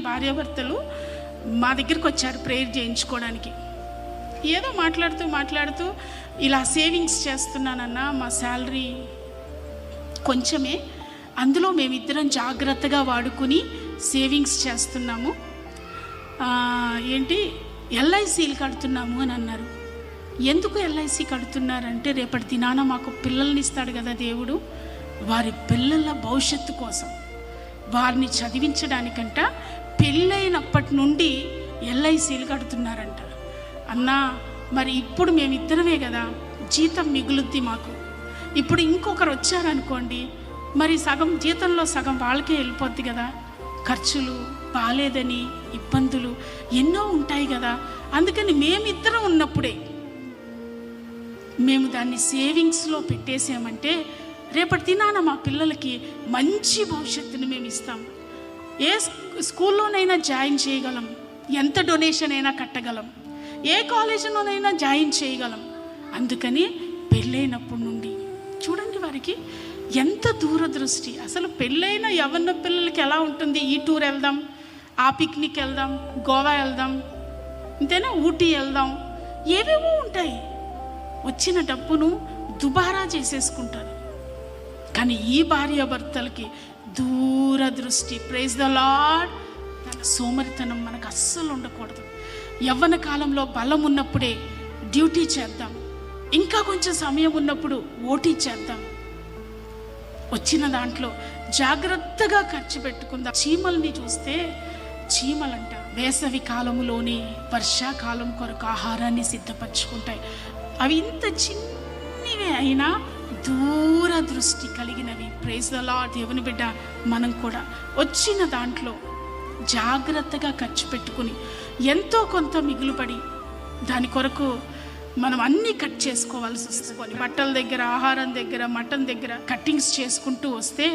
భార్యాభర్తలు మా దగ్గరికి వచ్చారు ప్రేయర్ చేయించుకోవడానికి. ఏదో మాట్లాడుతూ ఇలా సేవింగ్స్ చేస్తున్నానన్నా, మా శాలరీ కొంచెమే, అందులో మేమిద్దరం జాగ్రత్తగా వాడుకుని సేవింగ్స్ చేస్తున్నాము, ఏంటి ఎల్ఐసీలు కడుతున్నాము అని అన్నారు. ఎందుకు ఎల్ఐసి కడుతున్నారంటే, రేపటి దినాన మాకు పిల్లల్ని ఇస్తాడు కదా దేవుడు, వారి పిల్లల భవిష్యత్తు కోసం, వారిని చదివించడానికంట పెళ్ళైనప్పటి నుండి ఎల్ఐసీలు కడుతున్నారంట. అన్నా మరి ఇప్పుడు మేమిద్దరమే కదా, జీతం మిగులుద్ది మాకు. ఇప్పుడు ఇంకొకరు వచ్చారనుకోండి, మరి సగం జీతంలో సగం వాళ్ళకే వెళ్ళిపోద్ది కదా. ఖర్చులు, బాలేదని ఇబ్బందులు ఎన్నో ఉంటాయి కదా. అందుకని మేమిద్దరం ఉన్నప్పుడే మేము దాన్ని సేవింగ్స్లో పెట్టేసామంటే రేపటి దినాన మా పిల్లలకి మంచి భవిష్యత్తుని మేము ఇస్తాం. ఏ స్కూల్లోనైనా జాయిన్ చేయగలం, ఎంత డొనేషన్ అయినా కట్టగలం, ఏ కాలేజీలోనైనా జాయిన్ చేయగలం. అందుకని పెళ్ళైనప్పటి నుండి చూడండి వారికి ఎంత దూరదృష్టి. అసలు పెళ్ళైన యవ్వన పిల్లలకి ఎలా ఉంటుంది, ఈ టూర్ వెళ్దాం, ఆ పిక్నిక్ వెళ్దాం, గోవా వెళ్దాం, ఇంతేనా, ఊటీ వెళ్దాం, ఏవేవో ఉంటాయి. వచ్చిన డబ్బును దుబారా చేసేసుకుంటారు. కానీ ఈ భార్యాభర్తలకి దూరదృష్టి. Praise the Lord. సోమరితనం మనకు అస్సలు ఉండకూడదు. యవ్వన కాలంలో బలం ఉన్నప్పుడే డ్యూటీ చేద్దాం, ఇంకా కొంచెం సమయం ఉన్నప్పుడు ఓటీ చేద్దాం. వచ్చిన దాంట్లో జాగ్రత్తగా ఖర్చు పెట్టుకుందాం. చీమల్ని చూస్తే, చీమలంట వేసవి కాలంలోనే వర్షాకాలం కొరకు ఆహారాన్ని సిద్ధపరచుకుంటాయి. అవి ఇంత చిన్నవే అయినా దూరదృష్టి కలిగినవి. Praise the Lord. దేవుని బిడ్డ, మనం కూడా వచ్చిన దాంట్లో జాగ్రత్తగా ఖర్చు పెట్టుకుని ఎంతో కొంత మిగులుపడి దాని కొరకు మనం అన్నీ కట్ చేసుకోవాల్సి వస్తుంది. బట్టల దగ్గర, ఆహారం దగ్గర, మటన్ దగ్గర కట్టింగ్స్ చేసుకుంటూ వస్తే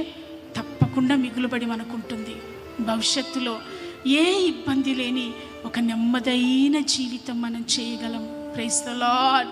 తప్పకుండా మిగులుబడి మనకుంటుంది. భవిష్యత్తులో ఏ ఇబ్బంది లేని ఒక నెమ్మదైన జీవితం మనం చేయగలం. Praise the lord.